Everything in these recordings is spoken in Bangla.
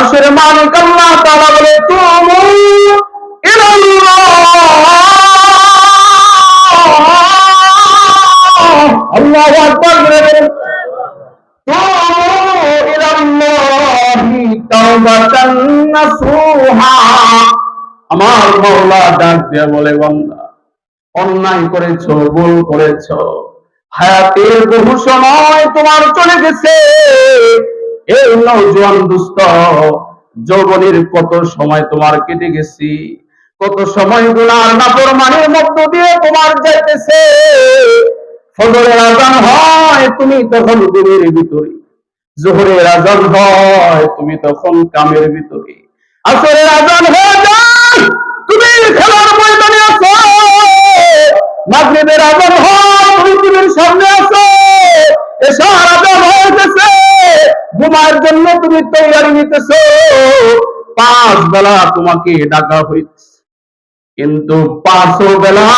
আরশের মালিক আল্লাহ তাআলা বলে তুমু ইলাল্লাহ, আল্লাহু আকবার বলেন তুমু ইলাল্লাহি তাওবাতান নাসুহা। আমার মাওলা ডাক দিয়ে বলে বান্দা অন্যায় করেছো, ভুল করেছো, হায়াতের বহু সময় তোমার চলে গেছে। এই নওজোয়ান দুস্থ যৌবনের কত সময় তোমার কেটে গেছি, কত সময় গুনার নাফরমানির মধ্য দিয়ে তোমার যাইতেছে। ফজরের আযান হয় তুমি তখন ঘুমের ভিতরে, যোহরের আযান হয় তুমি তখন কামের ভিতরে, আসরের আযান হয়ে যায় তুমি খেলার ময়দানে আছো, মাগরিবের আযান হয় তুমি টিভির সামনে আছো, এশার আযান হয়ে গেছে ঘুমার জন্য তুমি তৈরি নিতেছো, 5 বেলা তোমাকে ডাকা হইছে, কিন্তু 5 বেলা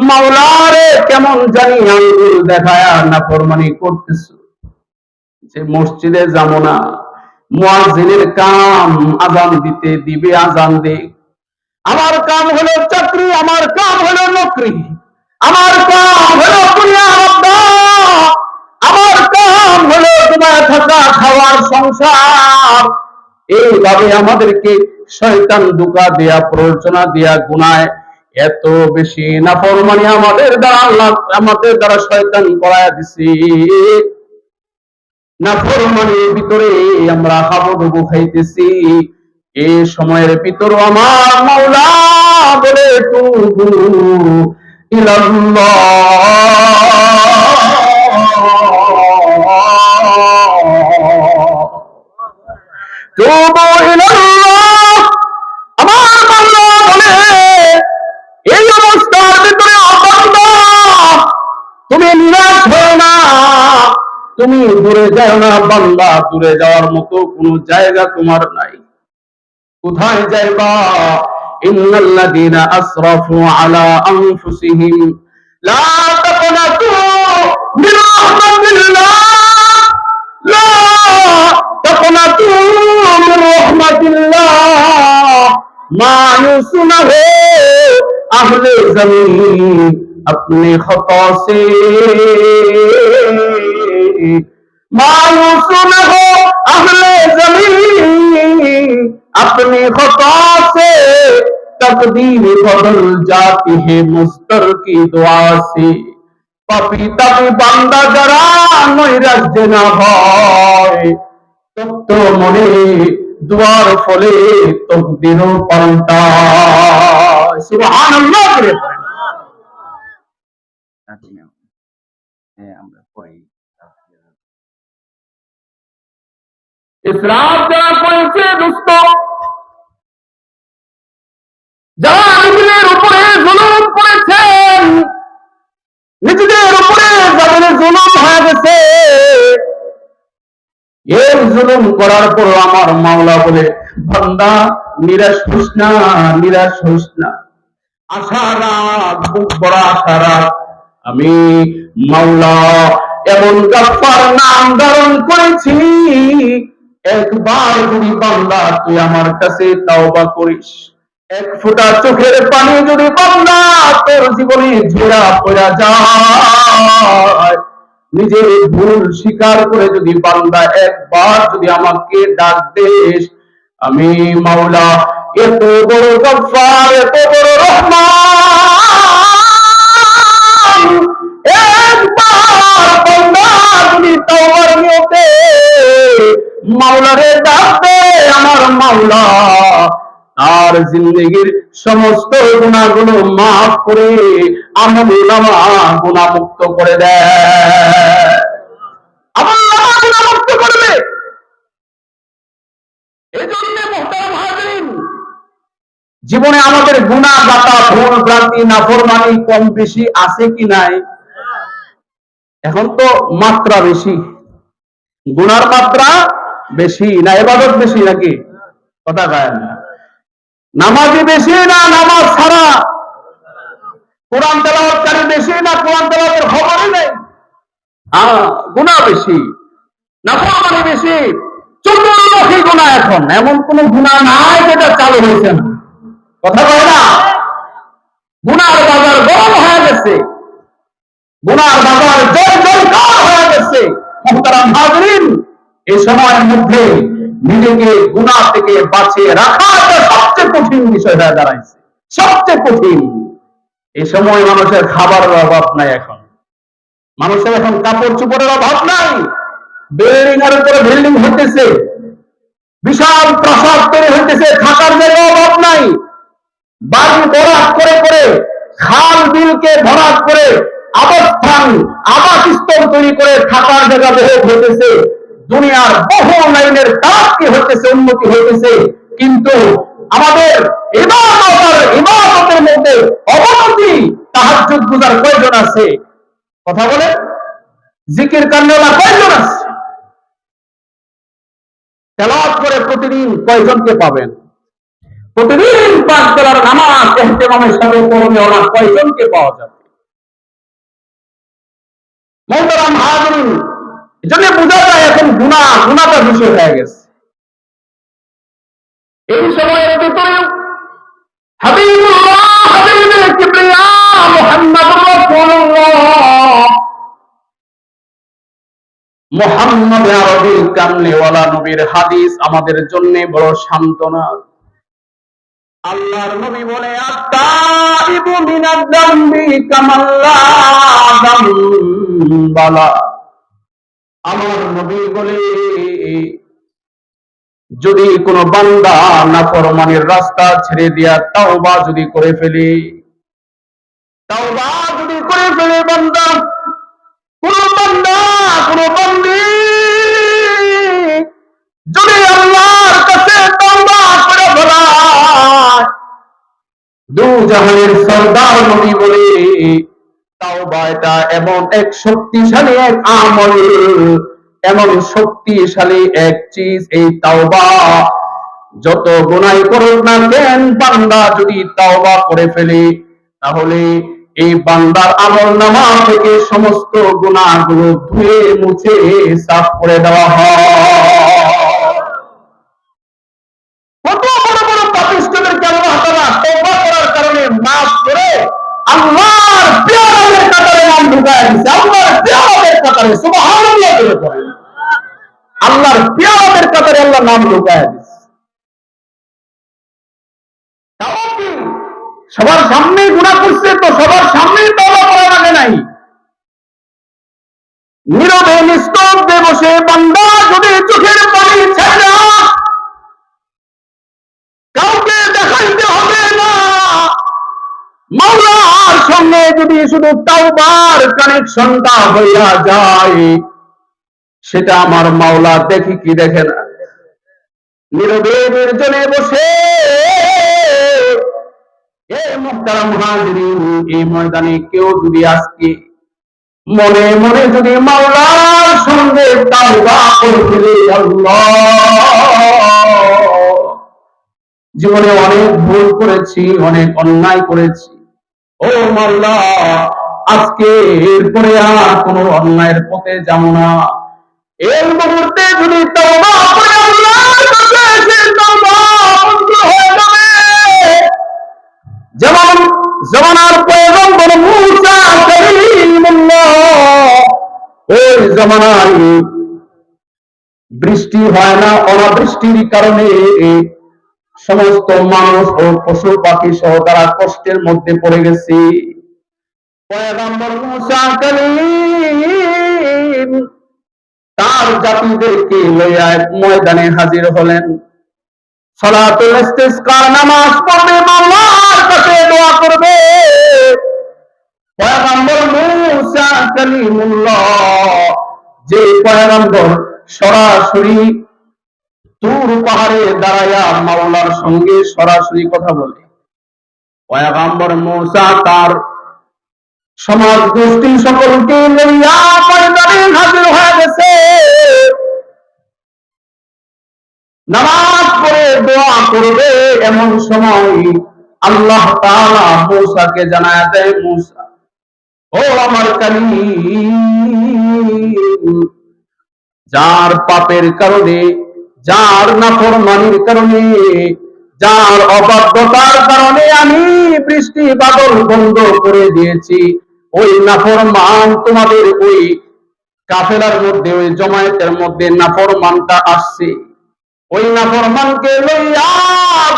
মাওলারে কেমন জানি আঙ্গুল দেখায়া নাফরমানি করতেছো। যে মসজিদে যাবো না, মুয়াজ্জিনের কাম আযান দিতে দিবে, আযান দে, আমার কাম হলো চাকরি, আমার কাম হলো নকরি, আমার কাম হলো দুনিয়া আব্বা, আমার কাম হলো তোমার থাকা খাওয়ার সংসার। এইভাবে আমাদেরকে শয়তান ধোঁকা দেয়া, প্ররোচনা দেয়া, গুনায় এত বেশি নাফরমানি আমাদের দ্বারা শয়তান করায়া দিছে। নাফরমানির ভিতরে আমরা হাবুডুবু খাইতেছি। এই সময়ের ভিতরে আমার মাওলা বলে তুবু ইলাল্লাহ, তুবু ইলাল্লাহ। আমার মাওলা বলে এই অবস্থার ভিতরে বান্দা তুমি নিরাশ হও না, তুমি দূরে যাও না বান্দা, দূরে যাওয়ার মতো কোন জায়গা তোমার নাই। কোথায় যাইবা? ইন্নাল্লাযীনা আসরাফু আলা আনফুসিহিম লা তাকনাতু মিন রাহমাতিল্লাহ, লা তাকনাতু মিন রাহমাতিল্লাহ, মায়ুসুনা হে আহলে জমিন अपने खता से, मायूस न हो अहले जमीन अपने खता से, तकदीर बदल जाती है मुस्तर की दुआ से। पापी तापी बांदा जरा नैराज्য না হয়, তপ্ত মনে দুয়ার ফলে তকদিরও পাল্টায়। সুবহানাল্লাহ করে আমরা পড়ি। ইসরাফ যারা করেছে দোস্ত, যারা নিজেদের উপরে জুলুম করেছেন, নিজেদের উপরে যাদের জুলুম হয়ে গেছে, এই জুলুম করার পর আমার মাওলা বলে বান্দা নিরাশ হোস না, নিরাশ হোস না, আশা রাখ, বুক ভরা আশা রাখ, আমি মাওলা এমন গাফফার নাম ধারণ করেছি, একবার যদি বান্দা তুই আমার কাছে তাওবা করিস, এক ফোঁটা চোখের পানি যদি বান্দা তোর জীবনে ঝরা পড়া যায়, নিজের ভুল স্বীকার করে যদি বান্দা একবার যদি আমাকে ডাক দিস, আমি মাওলা এত বড় গফফার, এত বড় রহমান, একবার বান্দা যদি তওবার নিয়তে মাওলারে ডাক দে, আমার মাওলা তার জিন্দেগির সমস্ত গুনাহগুলো মাফ করে আমলনামা গুনাহমুক্ত করে দেয়, আমলনামা গুনাহমুক্ত করবে। এজন্য মুহতারাম হাজিরিন, জীবনে আমাদের গুনাহ গাতা, ভুল ভ্রান্তি, নাফরমানি কম বেশি আছে কি নাই? এখন তো মাত্রা বেশি, গুনার মাত্রা বেশি না ইবাদত বেশি নাকি? কথা কয় না। নামাজি বেশি না নামাজ ছাড়া? কোরআন তেলাওয়াতকারী বেশি না কোরআন তেলাওয়াতের খবরই নেই? গুনাহ বেশি, নাফরমানি বেশি, চতুর্মুখী গুনাহ, এখন এমন কোন গুনাহ নাই যেটা চালু হয়েছে না। কথা বলে না, গুনার বাজার গরম হয়ে গেছে, গুনার বাজার জয় জয়কার হয়ে গেছে। মুহতারাম হাজরিন, এই সময়ের মধ্যে নিজেকে গুনাহ থেকে বাঁচিয়ে রাখা সবচেয়ে কঠিন বিষয় হয়ে দাঁড়াইছে, সবচেয়ে কঠিন। এই সময় মানুষের খাবারের অভাব নাই, এখন মানুষের এখন কাপড় চোপড়ের অভাব নাই, বিল্ডিং এর উপরে বিল্ডিং হইতেছে, বিশাল প্রাসাদ তৈরি হইতেছে, থাকার জায়গার অভাব নাই, বাড়ি ভরাট করে করে, খাল বিলকে ভরাট করে অবস্থান আবাসস্থল তৈরি করে থাকার জায়গা বহু হইতেছে, দুনিয়ার বহু লাইনের তারাক্কি হইতেছে, উন্নতি হইতেছে। কিন্তু আমাদের ইবাদতের মধ্যে অবনতি। তাহাজ্জুদ গুজার কয়জন আছে? কথা বলে, জিকির কান্নাওয়ালা কয়জন আছে? তেলাওয়াত করে প্রতিদিন কয়জনকে পাবেন? প্রতিদিন 5 বেলার নামাজ ইহতিমামের সাথে পড়বে ওরা কয়জনকে পাওয়া যাবে? মুহতারাম হাজিরিন, এজন্য বোঝা যায় এখন গুনাহটা বেশি হয়ে গেছে। এই সময়ের ভিতরে হাবিবুল্লাহ, হাবিবে কিবরিয়া মুহাম্মদুর রাসূলুল্লাহ, মুহাম্মদ আরবি কামলিওয়ালা নবীর হাদিস আমাদের জন্য বড় সান্ত্বনা। আল্লাহর নবী বলে, আত-তাইবু মিনাদ যামবি কামাল্লা যামবালা। আমার নবী বলে, যদি কোন বান্দা নাফরমানির রাস্তা ছেড়ে দিয়া তাওবা যদি করে ফেলে, তাওবা যদি করে ফেলে বান্দা, কোন বান্দা কোন বান্দি যদি আল্লাহর কাছে তাওবা করে ফেলায়, দু জাহানের সরদার নবী বলে, তাওবা এটা এমন এক শক্তিশালী এক আমল, এমন শক্তিশালী এক চিজ এই তাওবা। যত গুনাহ করুক না কেন, বান্দা যদি তাওবা করে ফেলে, তাহলে এই বান্দার আমলনামা থেকে সমস্ত গুনাহগুলো ধুয়ে মুছে সাফ করে দেওয়া হয়। কত বড় বড় পাপিষ্ঠদেরকে আল্লাহ তাআলা তওবা করার কারণে মাফ করে আল্লাহর পেয়ারাদের কাতারে নাম ঢুকায় দিয়েছে। আল্লাহর পেয়ারাদের কাতারে, সুবহানাল্লাহ বলে পড়েন, আল্লাহর পেয়ারাদের কাতারে আল্লাহ নাম ঢুকায় দিয়েছে। তাও কি সবার সামনে গুনাহ করছে, তো সবার সামনে তওবা করা লাগে নাই। নীরবে নিস্তব্ধে বসে বান্দা যদি চোখের পানি ছেড়ে, কাউকে দেখাইতে হবে না, মাওলার সঙ্গে যদি শুধু তাওবার কানেকশনটা হইয়া যায়, সেটা আমার মাওলা দেখি কি দেখে না। নীরবে নির্জনে বসে মুহতারাম হাজিরিন, এই ময়দানে কেউ যদি আজকে মনে মনে যদি মাওলার সঙ্গে তাওবা করে ফেলে, আল্লাহ জীবনে অনেক ভুল করেছি, অনেক অন্যায় করেছি, ও মাওলা আজকে এরপরে আর কোনো অন্যায়ের পথে যাব না, এই মুহূর্তে যদি তাওবা করে আল্লাহর কাছে এসে তাওবা মঞ্জুর হয়ে যাবে। যেমন জামানার পয়গম্বর মুসা কালিমুল্লাহ, ওই জামানায় বৃষ্টি হয় না, অনাবৃষ্টির কারণে সমস্ত মানুষ ও পশু পাখি সহ তারা কষ্টের মধ্যে পড়ে গেছে। পয়গম্বর মুসা কালিম তার জাতিদেরকে লইয়া এক ময়দানে হাজির হলেন, সালাতুল ইস্তিসকার নামাজ পড়বে, আল্লাহর কাছে দোয়া করবে। পয়গম্বর মুসা কালিমুল্লাহ, যে পয়গম্বর সরাসরি তুর পাহাড়ে দাঁড়ায়া মাওলার সঙ্গে সরাসরি কথা বলে, পয়গম্বর মুসা তার সমাজ গোষ্ঠী সকলকে লইয়া ময়দানে হাজির হয়ে গেছে। নামাজ পড়ে দোয়া করবে, এমন সময় আল্লাহ তাআলা মূসাকে জানায় দেয়, মূসা ও আমার কালিম, যার পাপের কারণে যার নাফরমানির কারণে, যার অবাধ্যতার কারণে আমি বৃষ্টি বাদল বন্ধ করে দিয়েছি, ওই নাফরমান তোমাদের ওই কাফেলার মধ্যে, ওই জমায়েতের মধ্যে নাফরমানটা আসছে। ওই নাফরমানকে লইয়া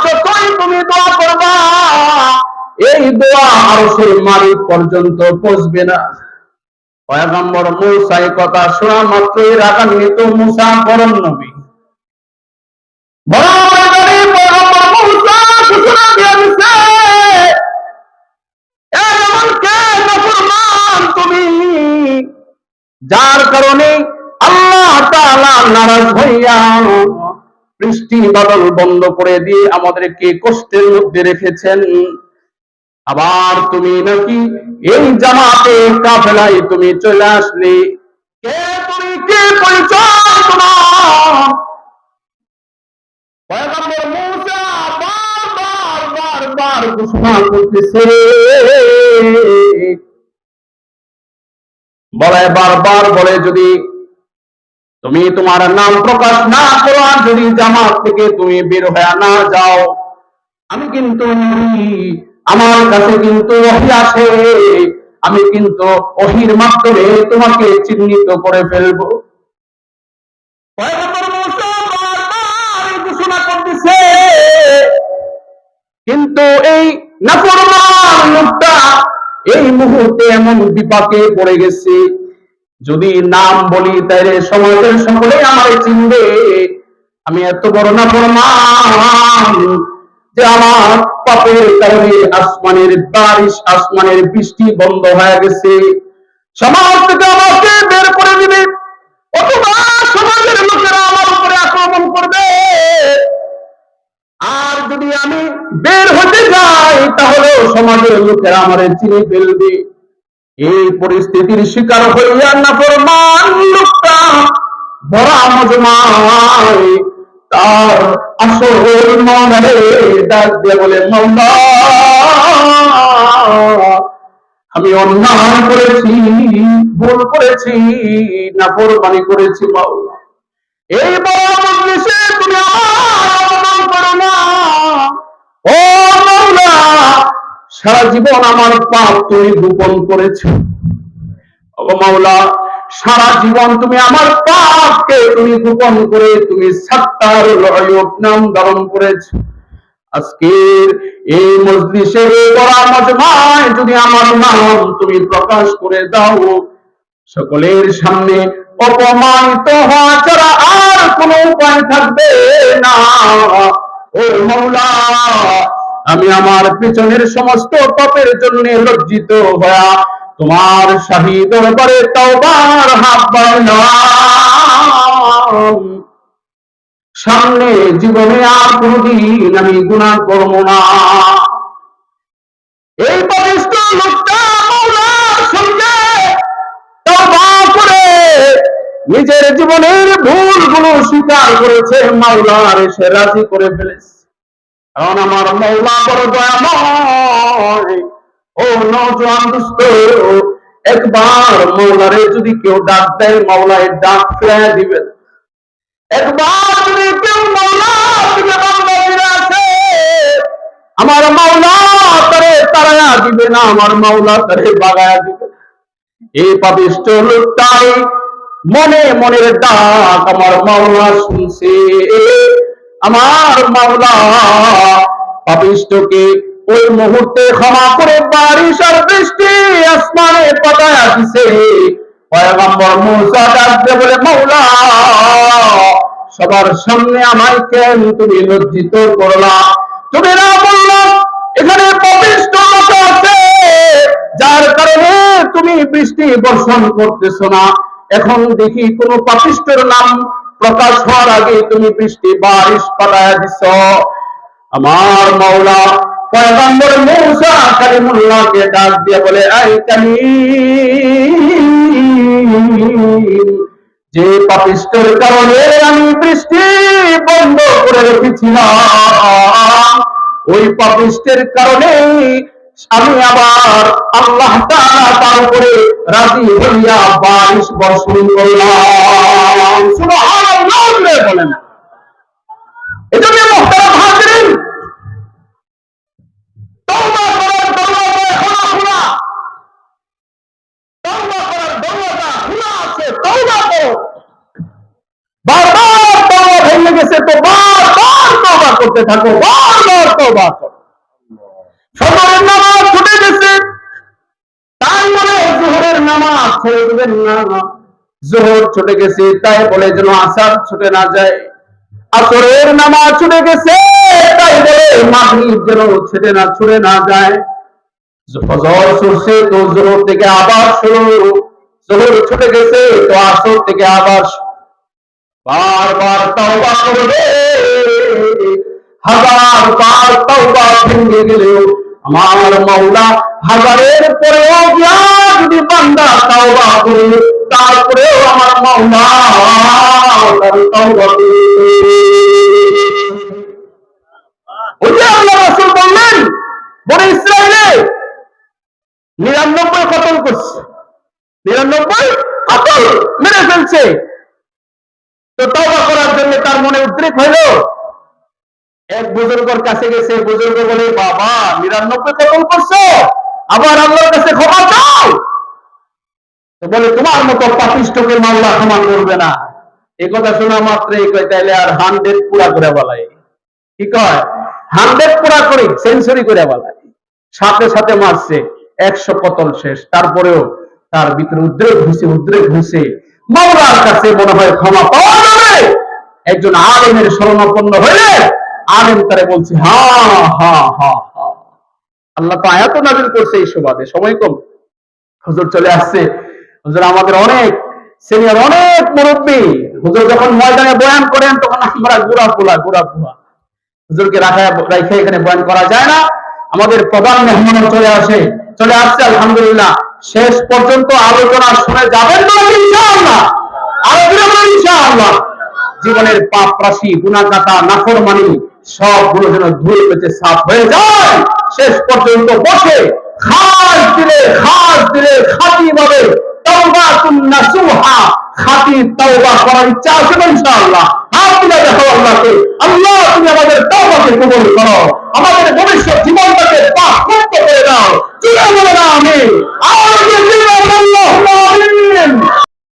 যতই তুমি দোয়া করবা, এই দোয়া আরশের মালিক পর্যন্ত পৌঁছবে না। পয়গম্বর মূসা এই কথা শোনা মাত্রই রাগান্বিত। মূসা পরম নবী, তুমি যার কারণে আল্লাহ তাআলা নারাজ হইয়া বৃষ্টি বাদল বন্ধ করে দিয়ে আমাদেরকে কষ্টের মধ্যে রেখেছেন, আবার তুমি নাকি এই জামাতে কাফেলায় তুমি চলে আসলে, কে তুমি, কে পরিচয় তোমার? পয়গম্বর মূসা বারবার ঘোষণা করতেছে, বলে বারবার বলে, যদি তুমি তোমার নাম প্রকাশ না করো, আর যদি জামাত থেকে তুমি বের হয়ে না যাও, আমি কিন্তু আমার কাছে কিন্তু ওহী আসে, আমি কিন্তু ওহীর মাধ্যমে তোমাকে চিহ্নিত করে ফেলবো। পয়গম্বর মূসা বারবার ঘোষণা করতেছে, কিন্তু এই নাফরমান লোকটা এই মুহূর্তে এমন বিপাকে পড়ে গেছে, যদি নাম বলি তাইলে সমাজের সকলেই আমারে চিনবে। আমি এত বড় নাফরমান যে আমার পাপের কারণে আসমানের বারিশ, আসমানের বৃষ্টি বন্ধ হয়ে গেছে, সমাজ থেকে আমাকে বের করে দিবে, অথবা সমাজের লোকেরা আমার উপরে আক্রমণ করবে। আর যদি আমি বের হতে যাই তাহলে সমাজের লোকেরা আমারে চিনে ফেলবে। এই পরিস্থিতির শিকার হইয়া নাফরমান লোকটা ভরা মজমায় তার আসল মনে ডাক দিয়ে বলে, মাওলা আমি অন্যায় করেছি, ভুল করেছি, নাফরমানি করেছি মাওলা, এই বড় মজলিসে তুমি আমার অপমান করো না। ও মাওলা, সারা জীবন আমার পাপ তুমি গোপন করেছো। ও মাওলা, সারা জীবন তুমি আমার পাপকে তুমি গোপন করে তুমি সাত্তারুল আয়ুব নাম ধারণ করেছো। আজকের এই মজলিসের বড় মজমায় যদি আমার নাম তুমি প্রকাশ করে দাও, সকলের সামনে অপমানিত হওয়া ছাড়া আর কোন উপায় থাকবে না। ও মাওলা, আমি আমার পিছনের সমস্ত পাপের জন্য লজ্জিত হয়ে তোমার শাহী দরবারে তওবার হাত বাড়ালাম, সামনে জীবনে আর কোনদিন আমি গুনাহ করব না। এই পবিত্র লোকটা মাওলার সঙ্গে তওবা করে নিজের জীবনের ভুলগুলো স্বীকার করেছে, মাওলার সে রাজি করে ফেলেছে। কারণ আমার মাওলা বড় দয়াময়। ও নওজোয়ান দোস্ত, একবার মাওলারে যদি কেউ ডাক দেয়, মাওলায় ডাক ফিরিয়ে দিবেন। একবার যদি কেউ মাওলার দিকে বান্দা ফিরে আসে, আমার মাওলা তারে তাড়ায়া দিবে না, আমার মাওলা তারে বাগায়া দিবে। এই পাপিষ্ঠ লোকটাই মনে মনের ডাক আমার মাওলা শুনছে। আমার মাওলা পাপিষ্ঠকে ওই মুহূর্তে ক্ষমা করে বারিশ আর বৃষ্টি আসমানে পাঠায়া দিছে। পয়গম্বর মূসা ডাক দিয়ে বলে, মাওলা সবার সামনে আমায় কেন তুমি লজ্জিত করলা? তুমি না বললা এখানে পাপিষ্ঠ লোক আছে, যার কারণে তুমি বৃষ্টি বর্ষণ করতেছো না। এখন দেখি কোন পাপিষ্ঠের নাম প্রকাশ হওয়ার আগে তুমি বৃষ্টি বারিশ পাঠায়া দিছ। আমার মাওলা পয়গম্বর মূসা কালিমুল্লাহকে ডাক দিয়ে বলে, এই কালিম, যে পাপিষ্ঠের কারণে আমি বৃষ্টি বন্ধ করে রেখেছিলাম, ওই পাপিষ্ঠের কারণে আমি আবার আল্লাহ তাআলা তার উপরে রাজি হইয়া বারিশ বর্ষণ করলাম। সুবহানাল্লাহ বলেন। করতে থাকো, বারবার তওবা করো। ফজরের নামাজ ছুটে গেছে, তাই বলে জোহরের নামাজ ছেড়ে দেবেন না। জোহর ছুটে গেছে তাই বলে যেন আসর ছুটে না যায়। আসরের নামাজ ছুটে গেছে তাই বলে মাগরিব যেন ছুটে না যায়। ফজর ছুটছে তো জোহর থেকে আবার শুরু, জোহর ছুটে গেছে তো আসর থেকে আবার বারবার তওবা করবে। হাজার বার তওবা ভেঙে গেলেও আমার মাওলা হাজারের পরেও যদি বান্দা তওবা করে তারপরেও আমার মাওলা তার তওবা করে। ওই যে আল্লাহ রাসূল বললেন বনি ইসরাইলে 99 কতল করছে, 99 কতল মেরে ফেলছে। তো তওবা করার জন্য তার মনে উদ্রেক হইল। এক বুজুর্গের কাছে গেছে, বুজুর্গ বলে বাবা 99 কতল করছো, আবার আল্লাহর কাছে ক্ষমা চাও। তো বলে তোমার মতো পাপিষ্ঠকে আল্লাহ ক্ষমা করবে না। এই কথা শোনা মাত্রই কয় তাইলে আর 100 পুরা করে বলাই। কি কয় 100 পুরা করে সেঞ্চুরি করে বলাই। সাথে সাথে মারছে 100 কতল শেষ। তারপরেও তার ভিতরে উদ্রেক হয়েছে মাওলার কাছে মনে হয় ক্ষমা পাওয়া যাবে। একজন আলেমের শরণাপন্ন হইলে আলেম তারে বলছে হা হা হা হা। আল্লাহ তো আয়াত নাযিল করছে এই সুবাদে। সময় কম, হুজুর চলে আসছে। হুজুর আমাদের অনেক সিনিয়র, অনেক মুরব্বী। হুজুর যখন ময়দানে বয়ান করেন তখন আমরা গুড়া পোলা হুজুরকে রাখা এখানে বয়ান করা যায় না। আমাদের প্রধান মেহমান চলে আসছে আলহামদুলিল্লাহ। শেষ পর্যন্ত আলোচনা শুনে যাবেন তো ইনশাআল্লাহ, ইনশাআল্লাহ। জীবনের পাপ রাশি, গুনাহ কাটা, নাফরমানি সবগুলো যেন ধুয়ে পেতে সাফ হয়ে যায়। শেষ পর্যন্ত বসে খাস দিলে খাঁটি ভাবে তাওবাতুন নাসুহা, খাঁটি তাওবা করার ইচ্ছা আছে ইনশাআল্লাহ। আল্লাহ দেখো আল্লাহকে, আল্লাহ তুমি আমাদের তাওবাকে কবুল করো, আমাদের ভবিষ্যৎ জীবনটাকে পাপ মুক্ত করে দাও। চলে বলে না আমিন।